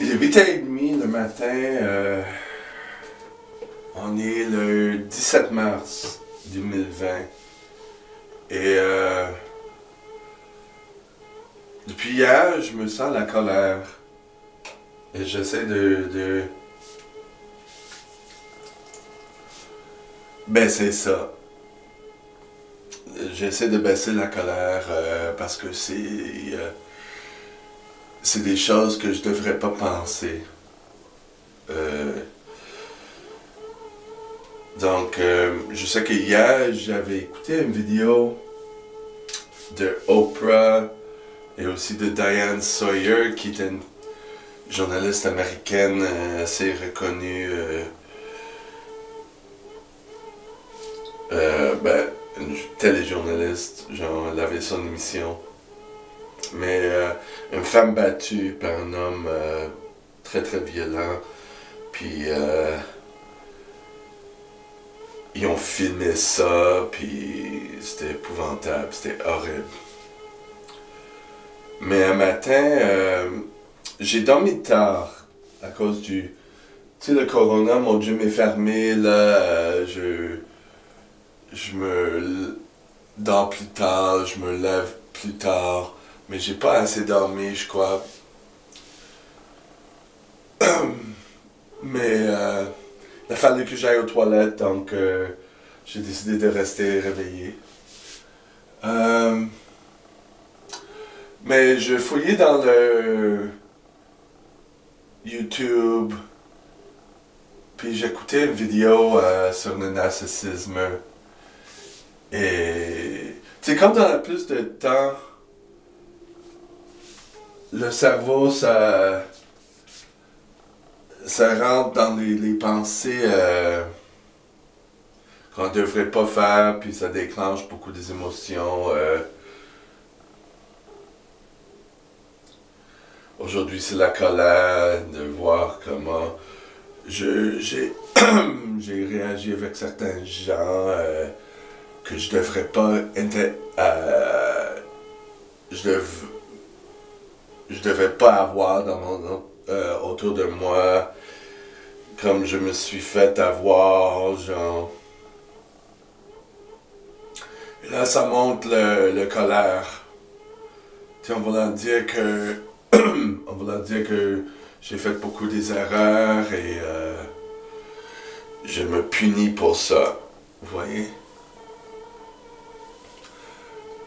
Il est 8h30 le matin, on est le 17 mars 2020 et depuis hier, je me sens la colère et j'essaie de baisser ça. J'essaie de baisser la colère parce que c'est des choses que je devrais pas penser. Donc, je sais que hier, j'avais écouté une vidéo de Oprah et aussi de Diane Sawyer, qui est une journaliste américaine assez reconnue. Une téléjournaliste, genre, elle avait son émission. Mais une femme battue par un homme très très violent, puis ils ont filmé ça, puis c'était épouvantable, c'était horrible. Mais un matin, j'ai dormi tard à cause du... Tu sais, le corona, mon gym est fermé, là, je me dors plus tard, je me lève plus tard, mais j'ai pas assez dormi, je crois. Mais il a fallu que j'aille aux toilettes, donc j'ai décidé de rester réveillé. Mais je fouillais dans le YouTube, puis j'écoutais une vidéo sur le narcissisme. Et tu sais, quand on a plus de temps, le cerveau, ça rentre dans les pensées qu'on ne devrait pas faire, puis ça déclenche beaucoup des émotions. Aujourd'hui, c'est la colère de voir comment j'ai réagi avec certains gens que je devrais pas je devais pas avoir dans autour de moi, comme je me suis fait avoir, genre. Et là, ça monte le colère. Tu sais, on va leur dire que on va leur dire que j'ai fait beaucoup des erreurs et je me punis pour ça. Vous voyez?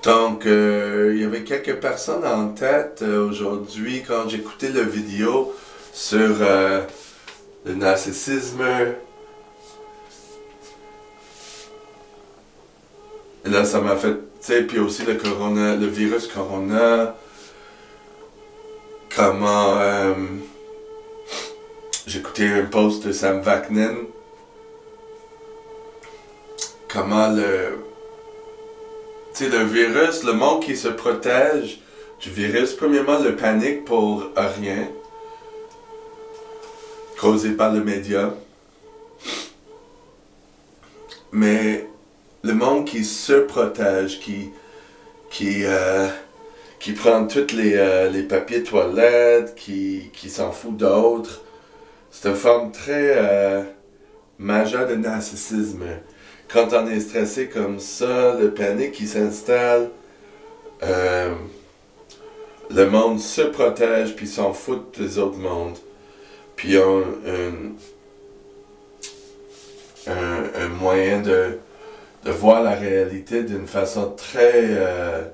Donc, il y avait quelques personnes en tête aujourd'hui quand j'écoutais la vidéo sur le narcissisme. Et là, ça m'a fait, tu sais, puis aussi le virus corona. Comment j'écoutais un post de Sam Vaknin. Comment tu sais, le virus, le monde qui se protège du virus, premièrement, le panique pour rien, causé par les médias. Mais le monde qui se protège, qui prend tous les papiers toilettes, qui s'en fout d'autres, c'est une forme très majeure de narcissisme. Quand on est stressé comme ça, le panique qui s'installe, le monde se protège puis s'en fout des autres mondes. Puis un moyen de voir la réalité d'une façon très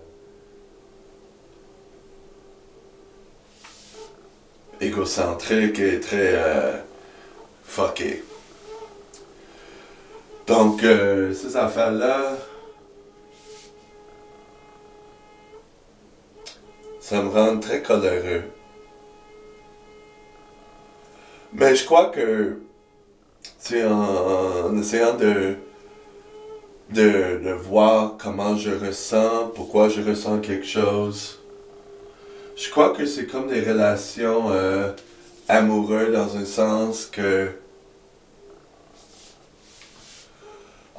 égocentrique et très fuckée. Donc, ces affaires-là, ça me rend très coléreux. Mais je crois que, tu sais, en essayant de voir comment je ressens, pourquoi je ressens quelque chose, je crois que c'est comme des relations amoureuses dans un sens que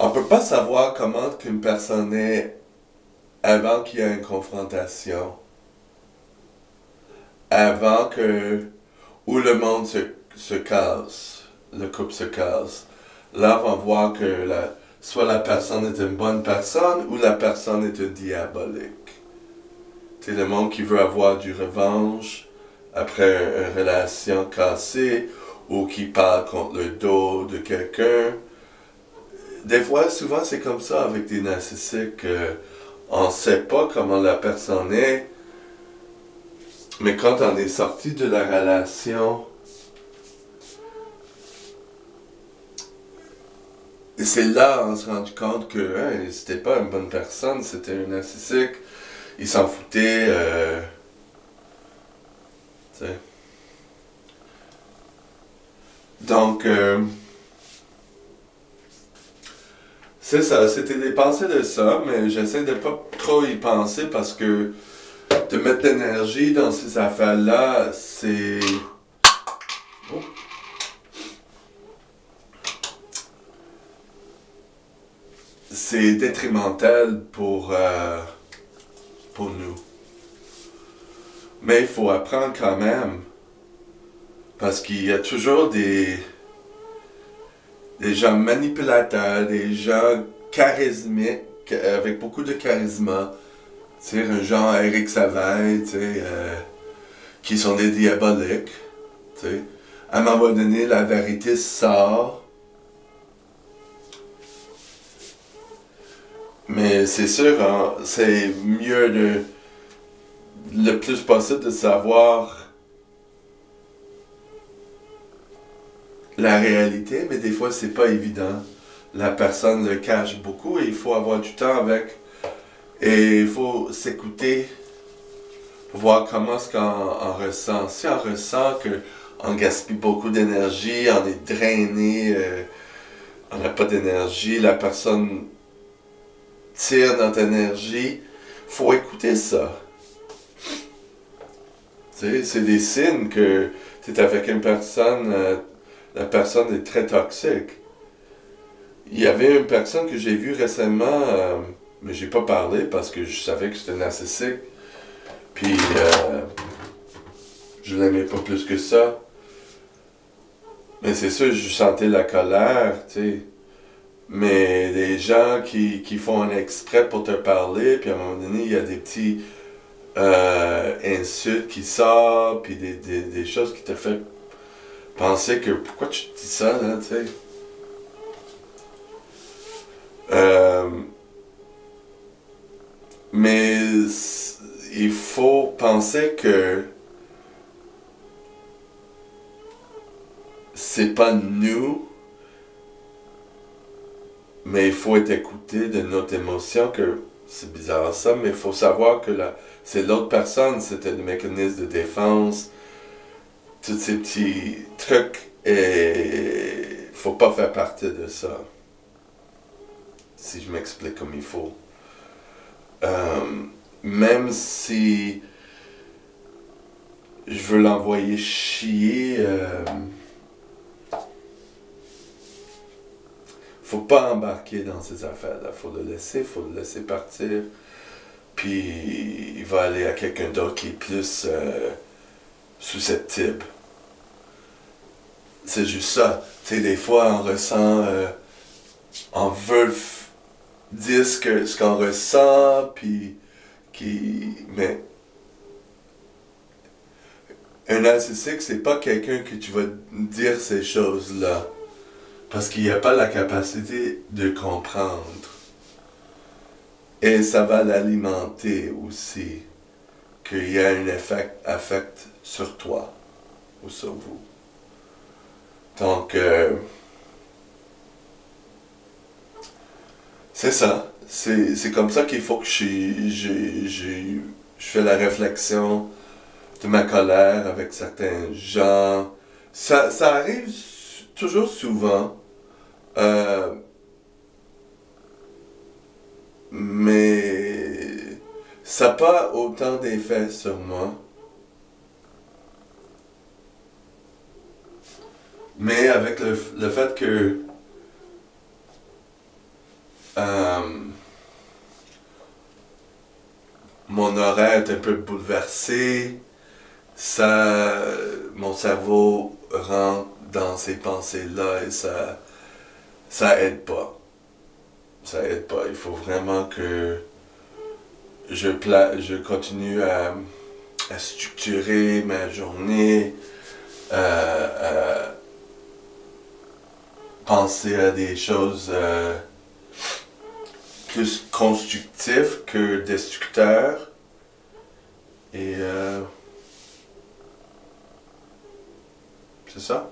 on peut pas savoir comment qu'une personne est avant qu'il y ait une confrontation. Avant que où le monde se casse, le couple se casse. Là, on va voir que soit la personne est une bonne personne ou la personne est une diabolique. C'est le monde qui veut avoir du revanche après une relation cassée ou qui parle contre le dos de quelqu'un. Des fois, souvent, c'est comme ça avec des narcissiques. On ne sait pas comment la personne est, mais quand on est sorti de la relation, c'est là qu'on se rend compte que c'était pas une bonne personne, c'était un narcissique. Il s'en foutait. T'sais. Donc, c'est ça, c'était des pensées de ça, mais j'essaie de pas trop y penser parce que de mettre l'énergie dans ces affaires-là, oh, c'est détrimental pour nous. Mais il faut apprendre quand même, parce qu'il y a toujours des gens manipulateurs, des gens charismiques, avec beaucoup de charisme. Tu sais, un genre Eric Savard, tu sais, qui sont des diaboliques. Tu sais. À un moment donné, la vérité sort. Mais c'est sûr, hein, c'est mieux le plus possible de savoir la réalité, mais des fois c'est pas évident. La personne le cache beaucoup et il faut avoir du temps avec. Et il faut s'écouter, voir comment est-ce qu'on ressent. Si on ressent qu'on gaspille beaucoup d'énergie, on est drainé, on n'a pas d'énergie, la personne tire notre énergie, faut écouter ça. Tu sais, c'est des signes que tu es avec une personne, la personne est très toxique. Il y avait une personne que j'ai vue récemment, mais j'ai pas parlé parce que je savais que c'était narcissique. Puis je l'aimais pas plus que ça. Mais c'est sûr, je sentais la colère, tu sais. Mais des gens qui font un exprès pour te parler, puis à un moment donné, il y a des petits insultes qui sortent, puis des choses qui te font penser que pourquoi tu te dis ça, là, tu sais. Mais il faut penser que c'est pas nous, mais il faut être écouté de notre émotion, que c'est bizarre ça, mais il faut savoir que c'est l'autre personne, c'était le mécanisme de défense, tous ces petits trucs, et il faut pas faire partie de ça, si je m'explique comme il faut. Même si je veux l'envoyer chier, faut pas embarquer dans ces affaires-là. Faut le laisser partir. Puis il va aller à quelqu'un d'autre qui est plus susceptible. C'est juste ça. Tu sais, des fois, on ressent, on veut dire ce qu'on ressent, puis mais un narcissique, c'est pas quelqu'un que tu vas dire ces choses-là. Parce qu'il n'y a pas la capacité de comprendre. Et ça va l'alimenter aussi. Qu'il y a un effet affect sur toi ou sur vous. Donc, c'est ça. C'est comme ça qu'il faut que je fais la réflexion de ma colère avec certains gens. Ça arrive toujours souvent. Mais ça n'a pas autant d'effet sur moi. Mais avec le fait que mon horaire est un peu bouleversé, ça mon cerveau rentre dans ces pensées-là et ça aide pas. Ça aide pas. Il faut vraiment que je continue à structurer ma journée, à penser à des choses plus constructives que destructeurs. Et c'est ça.